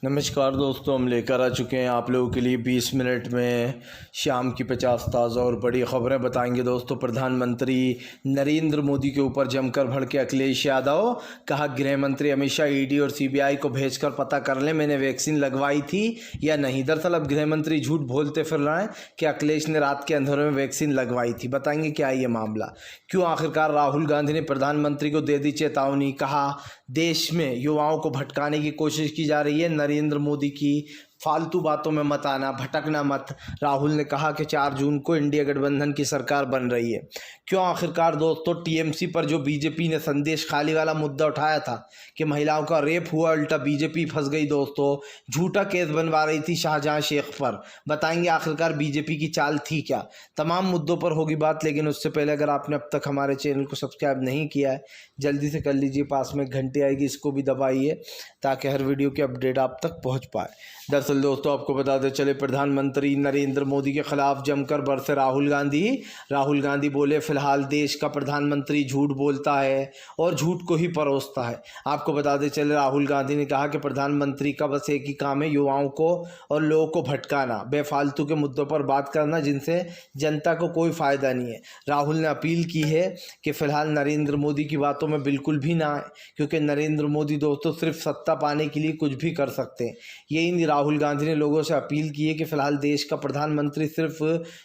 नमस्कार दोस्तों, हम लेकर आ चुके हैं आप लोगों के लिए 20 मिनट में शाम की 50 ताज़ा और बड़ी ख़बरें बताएंगे। दोस्तों, प्रधानमंत्री नरेंद्र मोदी के ऊपर जमकर भड़के अखिलेश यादव। कहा, गृह मंत्री अमित शाह ईडी और सीबीआई को भेजकर पता कर लें मैंने वैक्सीन लगवाई थी या नहीं। दरअसल अब गृह मंत्री झूठ बोलते फिर रहे हैं कि अखिलेश ने रात के अंधेरे में वैक्सीन लगवाई थी। बताएंगे क्या ये मामला, क्यों आखिरकार राहुल गांधी ने प्रधानमंत्री को दे दी चेतावनी। कहा, देश में युवाओं को भटकाने की कोशिश की जा रही है। नरेंद्र मोदी की फालतू बातों में मत आना, भटकना मत। राहुल ने कहा कि 4 जून को इंडिया गठबंधन की सरकार बन रही है। क्यों आखिरकार दोस्तों, टीएमसी पर जो बीजेपी ने संदेश खाली वाला मुद्दा उठाया था कि महिलाओं का रेप हुआ, उल्टा बीजेपी फंस गई। दोस्तों, झूठा केस बनवा रही थी शाहजहां शेख पर। बताएंगे आखिरकार बीजेपी की चाल थी क्या। तमाम मुद्दों पर होगी बात, लेकिन उससे पहले अगर आपने अब तक हमारे चैनल को सब्सक्राइब नहीं किया है, जल्दी से कर लीजिए। पास में घंटी आएगी, इसको भी दबाइए ताकि हर वीडियो की अपडेट आप तक पहुंच पाए। दरअसल दोस्तों, आपको बताते चले, प्रधानमंत्री नरेंद्र मोदी के खिलाफ जमकर बरसे राहुल गांधी। राहुल गांधी बोले, फिलहाल देश का प्रधानमंत्री झूठ बोलता है और झूठ को ही परोसता है। आपको बताते चले, राहुल गांधी ने कहा कि प्रधानमंत्री का बस एक ही काम है, युवाओं को और लोगों को भटकाना, बेफालतू के मुद्दों पर बात करना जिनसे जनता को कोई फ़ायदा नहीं है। राहुल ने अपील की है कि फ़िलहाल नरेंद्र मोदी की बातों में बिल्कुल भी ना आए, क्योंकि नरेंद्र मोदी दोस्तों सिर्फ सत्ता पाने के लिए कुछ भी कर सकते हैं। यही नहीं, राहुल गांधी ने लोगों से अपील की है कि फ़िलहाल देश का प्रधानमंत्री सिर्फ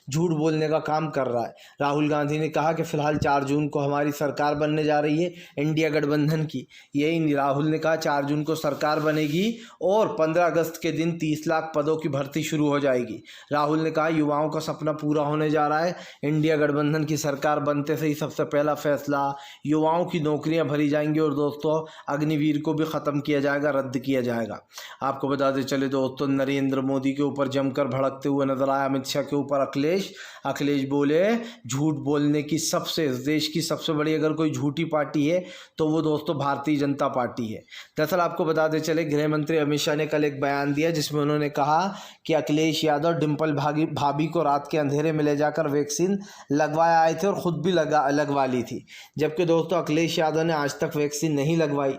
झूठ बोलने का काम कर रहा है। राहुल गांधी ने कहा कि फ़िलहाल 4 जून को हमारी सरकार बनने जा रही है इंडिया गठबंधन की। यही नहीं, राहुल ने कहा 4 जून को सरकार बनेगी और 15 अगस्त के दिन 30 लाख पदों की भर्ती शुरू हो जाएगी। राहुल ने कहा, युवाओं का सपना पूरा होने जा रहा है। इंडिया गठबंधन की सरकार बनते से ही सबसे पहला फैसला, युवाओं की नौकरियां भरी जाएंगी और दोस्तों अग्निवीर को भी ख़त्म किया जाएगा, रद्द किया जाएगा। आपको बताते चले दोस्तों, नरेंद्र मोदी के ऊपर जमकर भड़कते हुए नजर आया अमित शाह के ऊपर अखिलेश। अखिलेश बोले, झूठ बोलने की इस देश की सबसे बड़ी अगर कोई झूठी पार्टी है तो वो दोस्तों भारतीय जनता पार्टी है। दरअसल आपको बताते चले, गृह मंत्री अमित शाह ने कल एक बयान दिया जिसमें उन्होंने कहा कि अखिलेश यादव डिम्पल भाभी को रात के अंधेरे में ले जाकर वैक्सीन लगवाया आए थे और ख़ुद भी लगवा ली थी। जबकि दोस्तों अखिलेश यादव ने आज तक वैक्सीन नहीं लगवाई,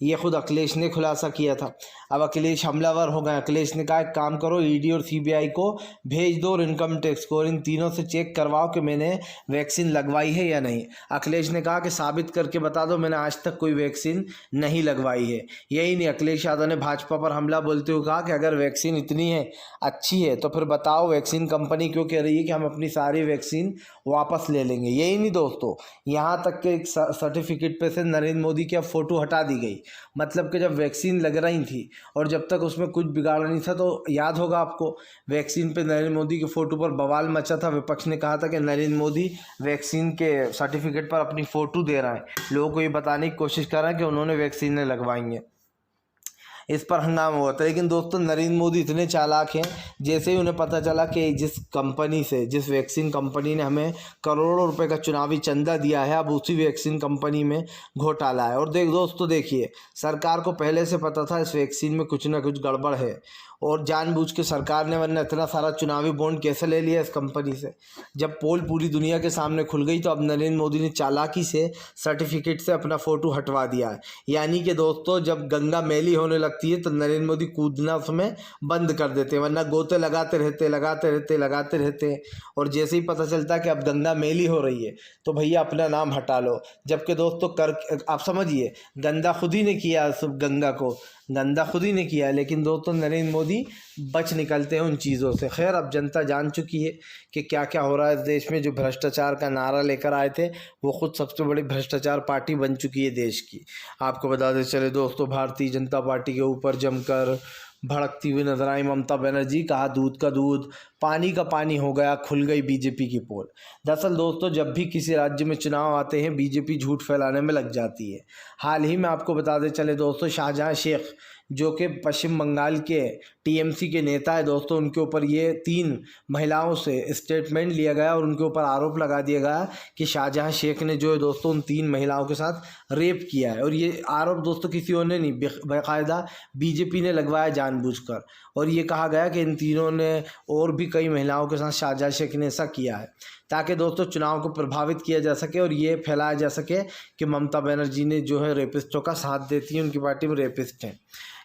ये खुद अखिलेश ने खुलासा किया था। अब अखिलेश हमलावर हो गए। अखिलेश ने कहा, एक काम करो, ईडी और सीबीआई को भेज दो और इनकम टैक्स को, और इन तीनों से चेक करवाओ कि मैंने वैक्सीन लगवाई है या नहीं। अखिलेश ने कहा कि साबित करके बता दो मैंने आज तक कोई वैक्सीन नहीं लगवाई है। यही नहीं, अखिलेश यादव ने भाजपा पर हमला बोलते हुए कहा कि अगर वैक्सीन इतनी है अच्छी है तो फिर बताओ वैक्सीन कंपनी क्यों कह रही है कि हम अपनी सारी वैक्सीन वापस ले लेंगे। यही नहीं दोस्तों, यहाँ तक के एक सर्टिफिकेट पे से नरेंद्र मोदी की अब फ़ोटो हटा दी गई। मतलब कि जब वैक्सीन लग रही थी और जब तक उसमें कुछ बिगाड़ नहीं था, तो याद होगा आपको, वैक्सीन पे नरेंद्र मोदी की फ़ोटो पर बवाल मचा था। विपक्ष ने कहा था कि नरेंद्र मोदी वैक्सीन के सर्टिफिकेट पर अपनी फ़ोटो दे रहा है, लोगों को ये बताने की कोशिश कर रहा है कि उन्होंने वैक्सीनें लगवाई हैं। इस पर हंगामा हुआ था। लेकिन दोस्तों नरेंद्र मोदी इतने चालाक हैं, जैसे ही उन्हें पता चला कि जिस वैक्सीन कंपनी ने हमें करोड़ों रुपए का चुनावी चंदा दिया है, अब उसी वैक्सीन कंपनी में घोटाला है। और दोस्तों देखिए, सरकार को पहले से पता था इस वैक्सीन में कुछ ना कुछ गड़बड़ है, और जानबूझ के सरकार ने वरना इतना सारा चुनावी बॉन्ड कैसे ले लिया इस कंपनी से। जब पोल पूरी दुनिया के सामने खुल गई तो अब नरेंद्र मोदी ने चालाकी से सर्टिफिकेट से अपना फ़ोटो हटवा दिया है। यानी कि दोस्तों, जब गंगा मैली होने लगती है तो नरेंद्र मोदी कूदना उसमें बंद कर देते हैं, वरना गोते लगाते रहते। और जैसे ही पता चलता है कि अब गंगा मैली हो रही है तो भैया अपना नाम हटा लो। जबकि दोस्तों आप समझिए, गंदा खुद ही ने किया, गंगा को गंदा खुद ही ने किया। लेकिन दोस्तों नरेंद्र मोदी बच निकलते हैं उन चीज़ों से। खैर, अब जनता जान चुकी है कि क्या क्या हो रहा है इस देश में। जो भ्रष्टाचार का नारा लेकर आए थे वो खुद सबसे बड़ी भ्रष्टाचार पार्टी बन चुकी है देश की। आपको बताते चले दोस्तों, भारतीय जनता पार्टी के ऊपर जमकर भड़कती हुई नजर आई ममता बनर्जी। कहा, दूध का दूध पानी का पानी हो गया, खुल गई बीजेपी की पोल। दरअसल दोस्तों, जब भी किसी राज्य में चुनाव आते हैं बीजेपी झूठ फैलाने में लग जाती है। हाल ही में आपको बताते चले दोस्तों, शाहजहां शेख जो कि पश्चिम बंगाल के टीएमसी के नेता है दोस्तों, उनके ऊपर ये 3 महिलाओं से स्टेटमेंट लिया गया और उनके ऊपर आरोप लगा दिया गया कि शाहजहां शेख ने जो है दोस्तों उन 3 महिलाओं के साथ रेप किया है। और ये आरोप दोस्तों किसी और ने नहीं, बाकायदा बीजेपी ने लगवाया जानबूझकर। और ये कहा गया कि इन तीनों ने और भी कई महिलाओं के साथ शाहजहां शेख ने ऐसा किया है ताकि दोस्तों चुनाव को प्रभावित किया जा सके और ये फैलाया जा सके कि ममता बनर्जी ने जो है रेपिस्टों का साथ देती है, उनकी पार्टी में रेपिस्ट हैं।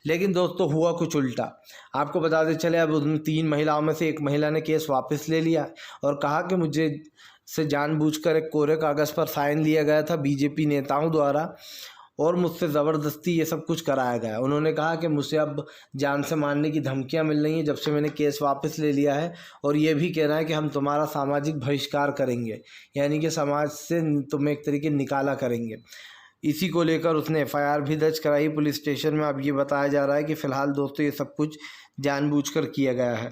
लेकिन दोस्तों हुआ कुछ उल्टा। आपको बता दें चले, अब उन 3 महिलाओं में से एक महिला ने केस वापस ले लिया और कहा कि मुझे से जानबूझकर एक कोरे कागज़ पर साइन लिया गया था बीजेपी नेताओं द्वारा और मुझसे ज़बरदस्ती ये सब कुछ कराया गया। उन्होंने कहा कि मुझे अब जान से मारने की धमकियां मिल रही हैं जब से मैंने केस वापस ले लिया है, और ये भी कह रहा है कि हम तुम्हारा सामाजिक बहिष्कार करेंगे, यानी कि समाज से तुम्हें एक तरीके निकाला करेंगे। इसी को लेकर उसने FIR भी दर्ज कराई पुलिस स्टेशन में। अब ये बताया जा रहा है कि फ़िलहाल दोस्तों ये सब कुछ जानबूझकर किया गया है,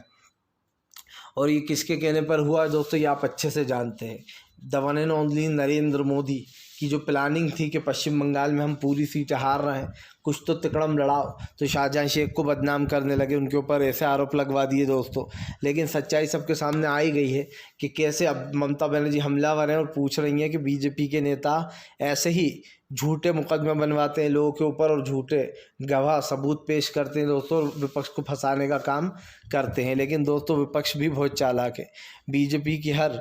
और ये किसके कहने पर हुआ है दोस्तों, ये आप अच्छे से जानते हैं। The one and only Narendra Modi की जो प्लानिंग थी कि पश्चिम बंगाल में हम पूरी सीटें हार रहे हैं, कुछ तो तिकड़म लड़ाओ, तो शाहजहां शेख को बदनाम करने लगे, उनके ऊपर ऐसे आरोप लगवा दिए दोस्तों। लेकिन सच्चाई सबके सामने आई गई है कि कैसे अब ममता बनर्जी हमलावर हैं और पूछ रही हैं कि बीजेपी के नेता ऐसे ही झूठे मुकदमे बनवाते हैं लोगों के ऊपर और झूठे गवाह सबूत पेश करते हैं दोस्तों, विपक्ष को फंसाने का काम करते हैं। लेकिन दोस्तों विपक्ष भी बहुत चालाक है, बीजेपी की हर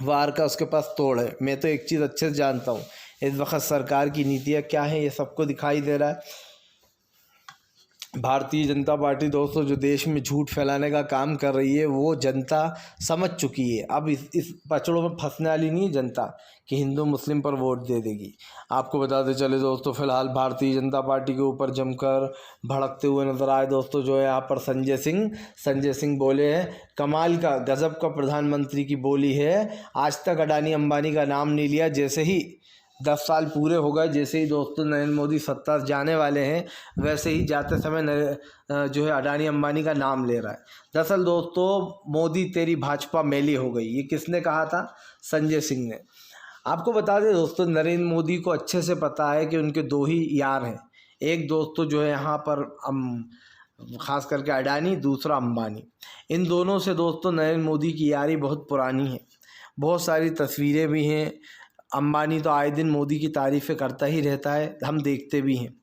वार का उसके पास तोड़ है। मैं तो एक चीज़ अच्छे से जानता हूँ, इस वक्त सरकार की नीतियाँ क्या हैं ये सबको दिखाई दे रहा है। भारतीय जनता पार्टी दोस्तों जो देश में झूठ फैलाने का काम कर रही है वो जनता समझ चुकी है। अब इस पचड़ों में फंसने वाली नहीं जनता कि हिंदू मुस्लिम पर वोट दे देगी। आपको बताते चले दोस्तों, फिलहाल भारतीय जनता पार्टी के ऊपर जमकर भड़कते हुए नजर आए दोस्तों जो है यहाँ पर संजय सिंह बोले हैं कमाल का, गजब का प्रधानमंत्री की बोली है। आज तक अडानी अंबानी का नाम नहीं लिया, जैसे ही 10 साल पूरे हो गए, जैसे ही दोस्तों नरेंद्र मोदी सत्ता से जाने वाले हैं, वैसे ही जाते समय जो है अडानी अंबानी का नाम ले रहा है। दरअसल दोस्तों मोदी तेरी भाजपा मैली हो गई, ये किसने कहा था? संजय सिंह ने। आपको बता दें दोस्तों नरेंद्र मोदी को अच्छे से पता है कि उनके 2 ही यार हैं, एक दोस्तों जो है यहाँ पर ख़ास करके अडानी, दूसरा अंबानी। इन दोनों से दोस्तों नरेंद्र मोदी की यारी बहुत पुरानी है, बहुत सारी तस्वीरें भी हैं। अंबानी तो आए दिन मोदी की तारीफ़ें करता ही रहता है, हम देखते भी हैं।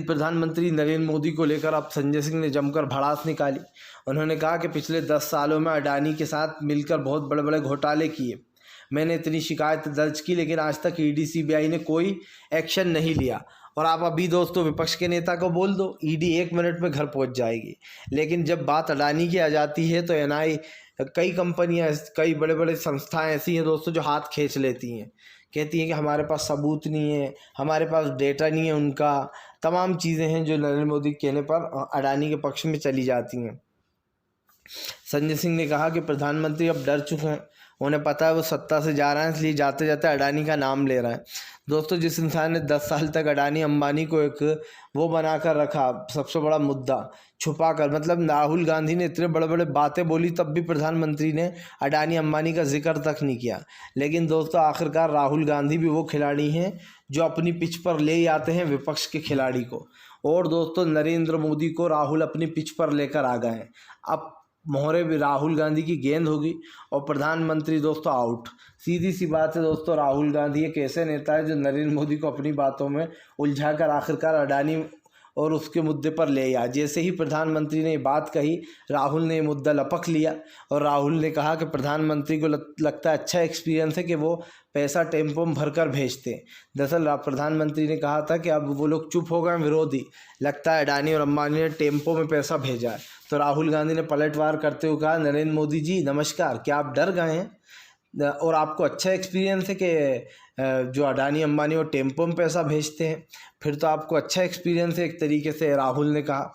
प्रधानमंत्री नरेंद्र मोदी को लेकर अब संजय सिंह ने जमकर भड़ास निकाली। उन्होंने कहा कि पिछले 10 सालों में अडानी के साथ मिलकर बहुत बड़े बड़े घोटाले किए, मैंने इतनी शिकायत दर्ज की लेकिन आज तक ईडी सीबीआई ने कोई एक्शन नहीं लिया। और आप अभी दोस्तों विपक्ष के नेता को बोल दो, ईडी 1 मिनट में घर पहुंच जाएगी। लेकिन जब बात अडानी की आ जाती है तो एनआई, कई कंपनियां, कई बड़े बड़े संस्थाएं ऐसी हैं दोस्तों जो हाथ खींच लेती हैं, कहती हैं कि हमारे पास सबूत नहीं है, हमारे पास डेटा नहीं है, उनका तमाम चीज़ें हैं जो नरेंद्र मोदी के कहने पर अडानी के पक्ष में चली जाती हैं। संजय सिंह ने कहा कि प्रधानमंत्री अब डर चुके हैं, उन्हें पता है वो सत्ता से जा रहा है, इसलिए जाते जाते अडानी का नाम ले रहा है। दोस्तों जिस इंसान ने 10 साल तक अडानी अंबानी को एक वो बनाकर रखा, सबसे बड़ा मुद्दा छुपा कर, मतलब राहुल गांधी ने इतने बड़े बड़े बातें बोली तब भी प्रधानमंत्री ने अडानी अंबानी का जिक्र तक नहीं किया। लेकिन दोस्तों आखिरकार राहुल गांधी भी वो खिलाड़ी हैं जो अपनी पिच पर ले ही आते हैं विपक्ष के खिलाड़ी को, और दोस्तों नरेंद्र मोदी को राहुल अपनी पिच पर लेकर आ गए हैं। अब मोहरे भी राहुल गांधी की गेंद होगी और प्रधानमंत्री दोस्तों आउट। सीधी सी बात है दोस्तों, राहुल गांधी एक ऐसे नेता है जो नरेंद्र मोदी को अपनी बातों में उलझाकर आखिरकार अडानी और उसके मुद्दे पर ले आया। जैसे ही प्रधानमंत्री ने ये बात कही, राहुल ने ये मुद्दा लपक लिया और राहुल ने कहा कि प्रधानमंत्री को लगता है अच्छा एक्सपीरियंस है कि वो पैसा टेम्पो में भरकर भेजते हैं। दरअसल प्रधानमंत्री ने कहा था कि अब वो लोग चुप हो गए विरोधी, लगता है अडानी और अंबानी ने टेम्पो में पैसा भेजा है। तो राहुल गांधी ने पलटवार करते हुए कहा, नरेंद्र मोदी जी नमस्कार, क्या आप डर गए हैं और आपको अच्छा एक्सपीरियंस है कि जो अडानी अंबानी वो टेम्पो में पैसा भेजते हैं? फिर तो आपको अच्छा एक्सपीरियंस है एक तरीके से, राहुल ने कहा।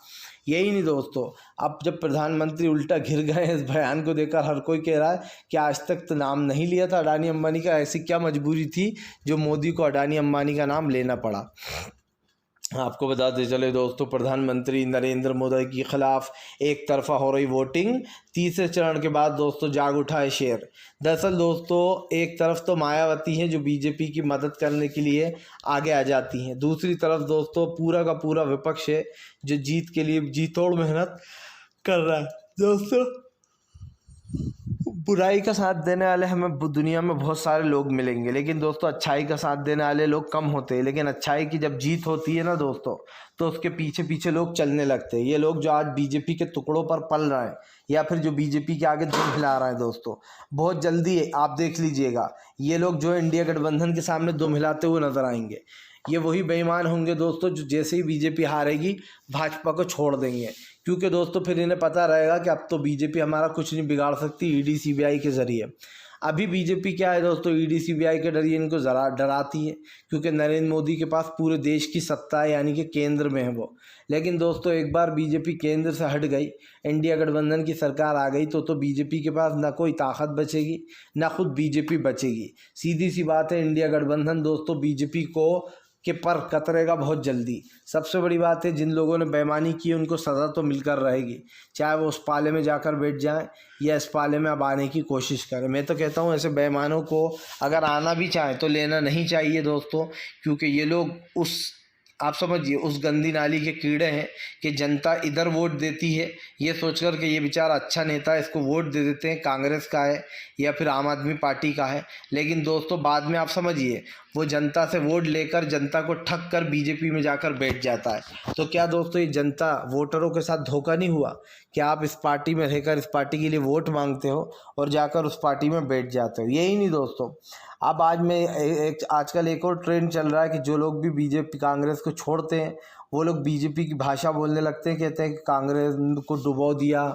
यही नहीं दोस्तों, अब जब प्रधानमंत्री उल्टा घिर गए इस बयान को देकर, हर कोई कह रहा है कि आज तक तो नाम नहीं लिया था अडानी अंबानी का, ऐसी क्या मजबूरी थी जो मोदी को अडानी अंबानी का नाम लेना पड़ा। आपको बताते चले दोस्तों, प्रधानमंत्री नरेंद्र मोदी के खिलाफ एक तरफा हो रही वोटिंग, तीसरे चरण के बाद दोस्तों जाग उठा है शेर। दरअसल दोस्तों एक तरफ तो मायावती हैं जो बीजेपी की मदद करने के लिए आगे आ जाती हैं, दूसरी तरफ दोस्तों पूरा का पूरा विपक्ष है जो जीत के लिए जी तोड़ मेहनत कर रहा है। दोस्तों बुराई का साथ देने वाले हमें दुनिया में बहुत सारे लोग मिलेंगे, लेकिन दोस्तों अच्छाई का साथ देने वाले लोग कम होते हैं। लेकिन अच्छाई की जब जीत होती है ना दोस्तों, तो उसके पीछे पीछे लोग चलने लगते हैं। ये लोग जो आज बीजेपी के टुकड़ों पर पल रहे हैं या फिर जो बीजेपी के आगे दुम हिला रहे हैं दोस्तों, बहुत जल्दी आप देख लीजिएगा ये लोग जो इंडिया गठबंधन के सामने दुम हिलाते हुए नजर आएंगे। ये वही बेईमान होंगे दोस्तों जो जैसे ही बीजेपी हारेगी भाजपा को छोड़ देंगे, क्योंकि दोस्तों फिर इन्हें पता रहेगा कि अब तो बीजेपी हमारा कुछ नहीं बिगाड़ सकती ईडी सीबीआई के ज़रिए। अभी बीजेपी क्या है दोस्तों, ईडी सीबीआई के डरिए इनको ज़रा डराती है, क्योंकि नरेंद्र मोदी के पास पूरे देश की सत्ता है, यानी कि केंद्र में है वो। लेकिन दोस्तों एक बार बीजेपी केंद्र से हट गई, इंडिया गठबंधन की सरकार आ गई, तो बीजेपी के पास ना कोई ताकत बचेगी ना खुद बीजेपी बचेगी। सीधी सी बात है, इंडिया गठबंधन दोस्तों बीजेपी को के पर कतरेगा बहुत जल्दी। सबसे बड़ी बात है, जिन लोगों ने बेईमानी की उनको सज़ा तो मिलकर रहेगी, चाहे वो उस पाले में जाकर बैठ जाएं या इस पाले में अब आने की कोशिश करें। मैं तो कहता हूं ऐसे बेईमानों को अगर आना भी चाहें तो लेना नहीं चाहिए दोस्तों, क्योंकि ये लोग आप समझिए उस गंदी नाली के कीड़े हैं कि जनता इधर वोट देती है ये सोचकर कि ये बेचारा अच्छा नेता है, इसको वोट दे देते हैं, कांग्रेस का है या फिर आम आदमी पार्टी का है। लेकिन दोस्तों बाद में आप समझिए वो जनता से वोट लेकर जनता को ठग कर बीजेपी में जाकर बैठ जाता है। तो क्या दोस्तों ये जनता वोटरों के साथ धोखा नहीं हुआ कि आप इस पार्टी में रहकर इस पार्टी के लिए वोट मांगते हो और जाकर उस पार्टी में बैठ जाते हो? यही नहीं दोस्तों, अब आजकल एक और ट्रेंड चल रहा है कि जो लोग भी बीजेपी कांग्रेस को छोड़ते हैं वो लोग बीजेपी की भाषा बोलने लगते हैं, कहते हैं कि कांग्रेस को डुबो दिया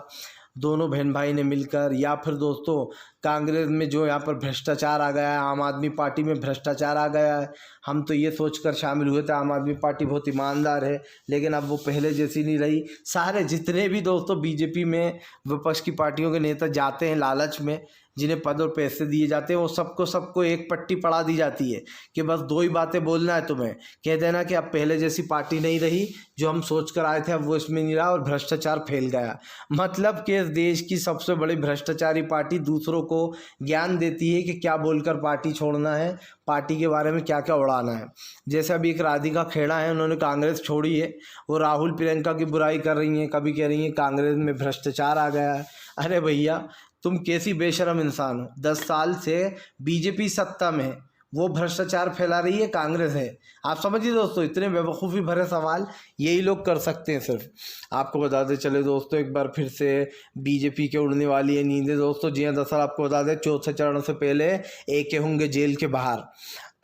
दोनों बहन भाई ने मिलकर, या फिर दोस्तों कांग्रेस में जो यहाँ पर भ्रष्टाचार आ गया है, आम आदमी पार्टी में भ्रष्टाचार आ गया है। हम तो ये सोचकर शामिल हुए थे आम आदमी पार्टी बहुत ईमानदार है, लेकिन अब वो पहले जैसी नहीं रही। सारे जितने भी दोस्तों बीजेपी में विपक्ष की पार्टियों के नेता जाते हैं लालच में, जिन्हें पद और पैसे दिए जाते हैं, वो सबको एक पट्टी पढ़ा दी जाती है कि बस दो ही बातें बोलना है तुम्हें, कह देना कि अब पहले जैसी पार्टी नहीं रही, जो हम सोच कर आए थे अब वो इसमें नहीं रहा और भ्रष्टाचार फैल गया। मतलब कि इस देश की सबसे बड़ी भ्रष्टाचारी पार्टी दूसरों को ज्ञान देती है कि क्या बोलकर पार्टी छोड़ना है, पार्टी के बारे में क्या क्या उड़ाना है। जैसे अभी एक राधिका खेड़ा है, उन्होंने कांग्रेस छोड़ी है, वो राहुल प्रियंका की बुराई कर रही हैं, कभी कह रही हैं कांग्रेस में भ्रष्टाचार आ गया है। अरे भैया तुम कैसी बेशरम इंसान हो, 10 साल से बीजेपी सत्ता में है, वो भ्रष्टाचार फैला रही है, कांग्रेस है। आप समझिए दोस्तों, इतने बेवकूफ़ी भरे सवाल यही लोग कर सकते हैं सिर्फ। आपको बताते चले दोस्तों, एक बार फिर से बीजेपी के उड़ने वाली है नींदें दोस्तों। जी हाँ, दरअसल आपको बता दें चौथे चरण से पहले AK होंगे जेल के बाहर।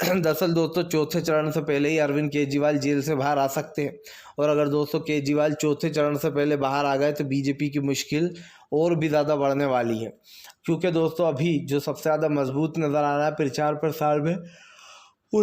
दरअसल दोस्तों चौथे चरण से पहले ही अरविंद केजरीवाल जेल से बाहर आ सकते हैं, और अगर दोस्तों केजरीवाल चौथे चरण से पहले बाहर आ गए तो बीजेपी की मुश्किल और भी ज़्यादा बढ़ने वाली है। क्योंकि दोस्तों अभी जो सबसे ज़्यादा मजबूत नज़र आ रहा है प्रचार प्रसार में, वो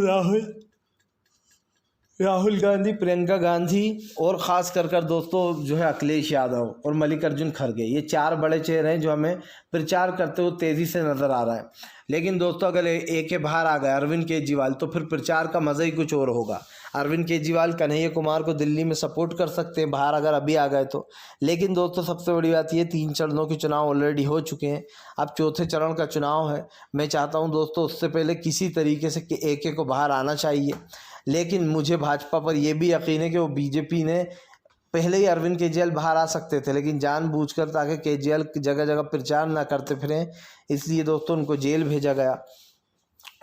राहुल गांधी, प्रियंका गांधी और ख़ास कर दोस्तों जो है अखिलेश यादव और मल्लिकार्जुन खड़गे, ये 4 बड़े चेहरे हैं जो हमें प्रचार करते हुए तेज़ी से नज़र आ रहा है। लेकिन दोस्तों अगर AK बाहर आ गए अरविंद केजरीवाल, तो फिर प्रचार का मज़ा ही कुछ और होगा। अरविंद केजरीवाल कन्हैया कुमार को दिल्ली में सपोर्ट कर सकते हैं बाहर अगर अभी आ गए तो। लेकिन दोस्तों सबसे बड़ी बात ये 3 चरणों के चुनाव ऑलरेडी हो चुके हैं, अब चौथे चरण का चुनाव है। मैं चाहता हूँ दोस्तों उससे पहले किसी तरीके से AK को बाहर आना चाहिए। लेकिन मुझे भाजपा पर यह भी यकीन है कि वो बीजेपी ने पहले ही अरविंद केजरीवाल बाहर आ सकते थे, लेकिन जानबूझकर ताकि केजरीवाल जगह जगह प्रचार ना करते फिरें, इसलिए दोस्तों उनको जेल भेजा गया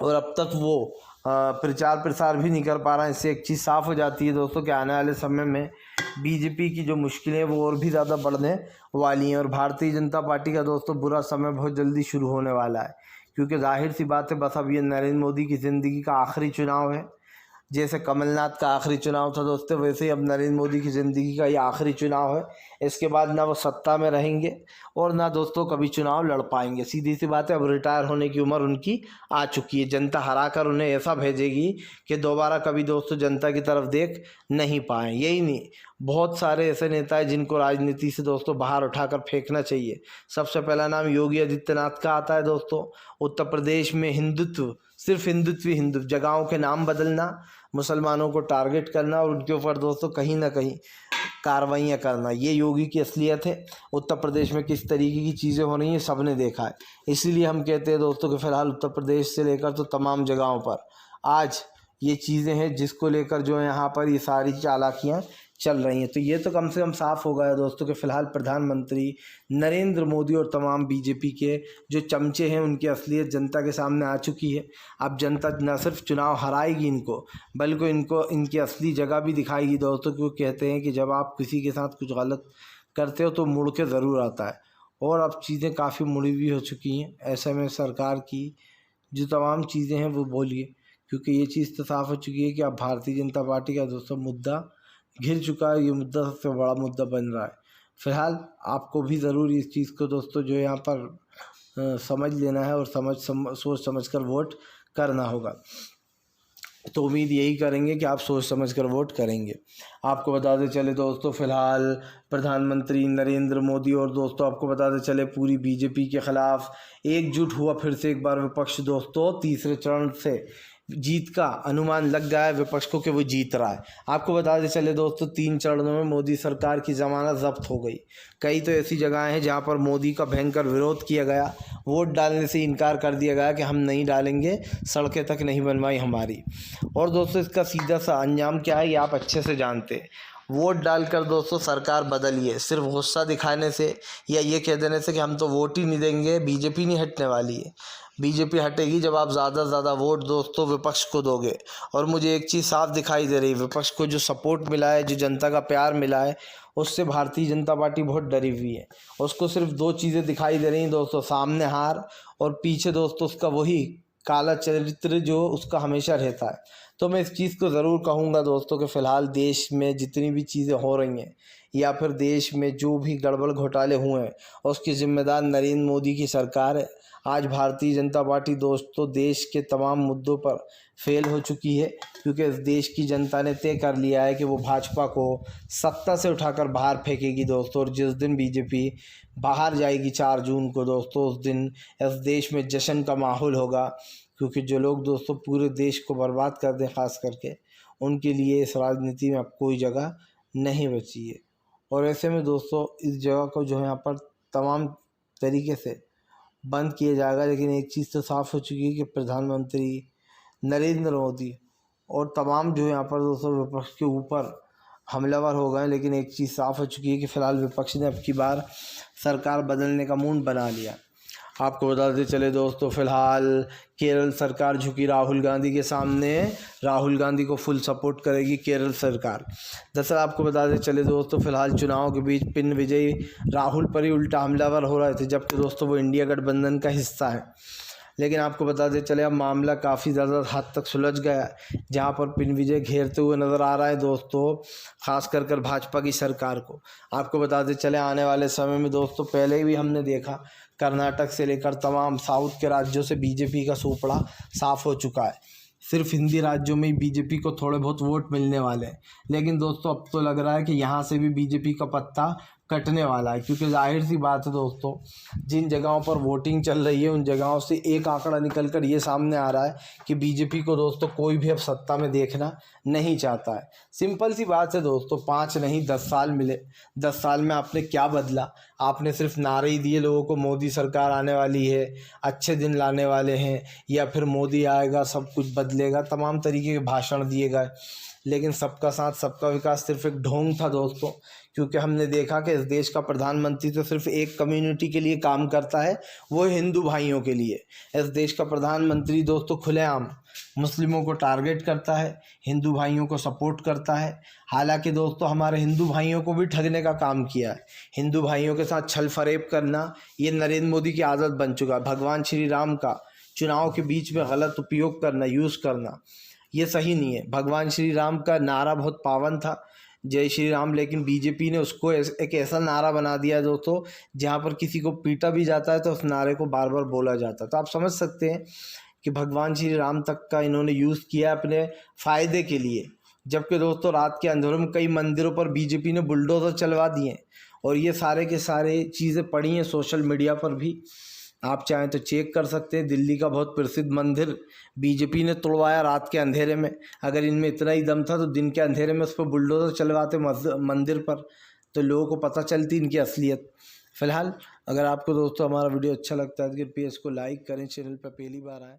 और अब तक वो प्रचार प्रसार भी नहीं कर पा रहा है। इससे एक चीज़ साफ़ हो जाती है दोस्तों कि आने वाले समय में बीजेपी की जो मुश्किलें वो और भी ज़्यादा बढ़ने वाली हैं, और भारतीय जनता पार्टी का दोस्तों बुरा समय बहुत जल्दी शुरू होने वाला है। क्योंकि जाहिर सी बात है, बस अब ये नरेंद्र मोदी की ज़िंदगी का आखिरी चुनाव है। जैसे कमलनाथ का आखिरी चुनाव था दोस्तों, वैसे ही अब नरेंद्र मोदी की ज़िंदगी का ये आखिरी चुनाव है। इसके बाद ना वो सत्ता में रहेंगे और ना दोस्तों कभी चुनाव लड़ पाएंगे। सीधी सी बात है, अब रिटायर होने की उम्र उनकी आ चुकी है। जनता हरा कर उन्हें ऐसा भेजेगी कि दोबारा कभी दोस्तों जनता की तरफ देख नहीं पाएँ। यही नहीं, बहुत सारे ऐसे नेता हैं जिनको राजनीति से दोस्तों बाहर उठाकर फेंकना चाहिए। सबसे पहला नाम योगी आदित्यनाथ का आता है दोस्तों। उत्तर प्रदेश में हिंदुत्व, सिर्फ हिंदुत्व, जगहों के नाम बदलना, मुसलमानों को टारगेट करना और उनके ऊपर दोस्तों कहीं ना कहीं कार्रवाइयाँ करना, ये योगी की असलियत है। उत्तर प्रदेश में किस तरीके की चीज़ें हो रही हैं सब ने देखा है। इसीलिए हम कहते हैं दोस्तों कि फ़िलहाल उत्तर प्रदेश से लेकर तो तमाम जगहों पर आज ये चीज़ें हैं जिसको लेकर जो है यहाँ पर ये सारी चालाकियाँ चल रही हैं। तो ये तो कम से कम साफ़ हो गया दोस्तों कि फ़िलहाल प्रधानमंत्री नरेंद्र मोदी और तमाम बीजेपी के जो चमचे हैं उनकी असलियत जनता के सामने आ चुकी है। अब जनता न सिर्फ चुनाव हराएगी इनको, बल्कि इनको इनकी असली जगह भी दिखाएगी दोस्तों। क्योंकि कहते हैं कि जब आप किसी के साथ कुछ गलत करते हो तो मुड़ के ज़रूर आता है, और अब चीज़ें काफ़ी मुड़ी हुई हो चुकी हैं। ऐसे में सरकार की जो तमाम चीज़ें हैं वो बोलिए, क्योंकि ये चीज़ तो साफ़ हो चुकी है कि अब भारतीय जनता पार्टी का दोस्तों मुद्दा घिर चुका है। ये मुद्दा सबसे बड़ा मुद्दा बन रहा है। फ़िलहाल आपको भी ज़रूर इस चीज़ को दोस्तों जो यहाँ पर समझ लेना है और सोच समझ कर वोट करना होगा। तो उम्मीद यही करेंगे कि आप सोच समझकर वोट करेंगे। आपको बताते चले दोस्तों फ़िलहाल प्रधानमंत्री नरेंद्र मोदी और दोस्तों आपको बताते चले पूरी बीजेपी के ख़िलाफ़ एकजुट हुआ फिर से एक बार विपक्ष दोस्तों। तीसरे चरण से जीत का अनुमान लग गया है विपक्ष को कि वो जीत रहा है। आपको बताते चले दोस्तों 3 चरणों में मोदी सरकार की ज़मानत ज़ब्त हो गई। कई तो ऐसी जगहें हैं जहां पर मोदी का भयंकर विरोध किया गया, वोट डालने से इनकार कर दिया गया कि हम नहीं डालेंगे, सड़कें तक नहीं बनवाई हमारी। और दोस्तों इसका सीधा सा अंजाम क्या है ये आप अच्छे से जानते हैं। वोट डालकर दोस्तों सरकार बदलिए, सिर्फ गुस्सा दिखाने से या ये कह देने से कि हम तो वोट ही नहीं देंगे, बीजेपी नहीं हटने वाली है। बीजेपी हटेगी जब आप ज़्यादा से ज़्यादा वोट दोस्तों विपक्ष को दोगे। और मुझे एक चीज़ साफ दिखाई दे रही है, विपक्ष को जो सपोर्ट मिला है, जो जनता का प्यार मिला है, उससे भारतीय जनता पार्टी बहुत डरी हुई है। उसको सिर्फ 2 चीज़ें दिखाई दे रही हैं दोस्तों, सामने हार और पीछे दोस्तों उसका वही काला चरित्र जो उसका हमेशा रहता है। तो मैं इस चीज़ को ज़रूर कहूँगा दोस्तों कि फ़िलहाल देश में जितनी भी चीज़ें हो रही हैं या फिर देश में जो भी गड़बड़ घोटाले हुए हैं उसकी ज़िम्मेदार नरेंद्र मोदी की सरकार है। आज भारतीय जनता पार्टी दोस्तों देश के तमाम मुद्दों पर फेल हो चुकी है, क्योंकि इस देश की जनता ने तय कर लिया है कि वो भाजपा को सत्ता से उठाकर बाहर फेंकेगी दोस्तों। और जिस दिन बीजेपी बाहर जाएगी 4 जून को दोस्तों, उस दिन इस देश में जश्न का माहौल होगा। क्योंकि जो लोग दोस्तों पूरे देश को बर्बाद कर दें ख़ास करके, उनके लिए इस राजनीति में अब कोई जगह नहीं बची है। और ऐसे में दोस्तों इस जगह को जो है यहाँ पर तमाम तरीके से बंद किया जाएगा। लेकिन एक चीज़ तो साफ़ हो चुकी है कि प्रधानमंत्री नरेंद्र मोदी और तमाम जो यहाँ पर दोस्तों विपक्ष के ऊपर हमलावर हो गए। लेकिन एक चीज़ साफ़ हो चुकी है कि फ़िलहाल विपक्ष ने अब की बार सरकार बदलने का मूड बना लिया। आपको बताते चले दोस्तों फ़िलहाल केरल सरकार झुकी राहुल गांधी के सामने। राहुल गांधी को फुल सपोर्ट करेगी केरल सरकार। दरअसल आपको बताते चले दोस्तों फ़िलहाल चुनाव के बीच पिन विजयी राहुल पर ही उल्टा हमलावर हो रहे थे, जबकि दोस्तों वो इंडिया गठबंधन का हिस्सा है। लेकिन आपको बताते चले अब मामला काफ़ी ज़्यादा हद तक सुलझ गया, जहां पर पिन विजय घेरते हुए नज़र आ रहा है दोस्तों, खास कर भाजपा की सरकार को। आपको बताते चले आने वाले समय में दोस्तों पहले भी हमने देखा कर्नाटक से लेकर तमाम साउथ के राज्यों से बीजेपी का सूपड़ा साफ हो चुका है। सिर्फ हिंदी राज्यों में ही बीजेपी को थोड़े बहुत वोट मिलने वाले हैं। लेकिन दोस्तों अब तो लग रहा है कि यहाँ से भी बीजेपी का पत्ता कटने वाला है, क्योंकि जाहिर सी बात है दोस्तों जिन जगहों पर वोटिंग चल रही है उन जगहों से एक आंकड़ा निकल कर ये सामने आ रहा है कि बीजेपी को दोस्तों कोई भी अब सत्ता में देखना नहीं चाहता है। सिंपल सी बात है दोस्तों, 5 नहीं 10 साल मिले। 10 साल में आपने क्या बदला? आपने सिर्फ नारे ही दिए लोगों को, मोदी सरकार आने वाली है, अच्छे दिन लाने वाले हैं, या फिर मोदी आएगा सब कुछ बदलेगा, तमाम तरीके के भाषण दिए गए। लेकिन सबका साथ सबका विकास सिर्फ एक ढोंग था दोस्तों, क्योंकि हमने देखा कि इस देश का प्रधानमंत्री तो सिर्फ एक कम्युनिटी के लिए काम करता है, वो हिंदू भाइयों के लिए। इस देश का प्रधानमंत्री दोस्तों खुलेआम मुस्लिमों को टारगेट करता है, हिंदू भाइयों को सपोर्ट करता है। हालांकि दोस्तों हमारे हिंदू भाइयों को भी ठगने का काम किया है। हिंदू भाइयों के साथ छल फरेब करना ये नरेंद्र मोदी की आदत बन चुका है। भगवान श्री राम का चुनाव के बीच में गलत उपयोग करना, यूज़ करना, ये सही नहीं है। भगवान श्री राम का नारा बहुत पावन था, जय श्री राम, लेकिन बीजेपी ने उसको एक ऐसा नारा बना दिया दोस्तों जहाँ पर किसी को पीटा भी जाता है तो उस नारे को बार बार बोला जाता है। तो आप समझ सकते हैं कि भगवान श्री राम तक का इन्होंने यूज़ किया अपने फ़ायदे के लिए। जबकि दोस्तों रात के अंधेरों में कई मंदिरों पर बीजेपी ने बुलडोज़र चलवा दिए, और ये सारे के सारे चीज़ें पड़ी हैं सोशल मीडिया पर भी, आप चाहें तो चेक कर सकते हैं। दिल्ली का बहुत प्रसिद्ध मंदिर बीजेपी ने तोड़वाया रात के अंधेरे में। अगर इनमें इतना ही दम था तो दिन के अंधेरे में उस पर बुलडोज़र चलवाते मंदिर पर, तो लोगों को पता चलती इनकी असलियत। फ़िलहाल अगर आपको दोस्तों हमारा वीडियो अच्छा लगता है तो कृपया इसको लाइक करें, चैनल पर पहली बार आए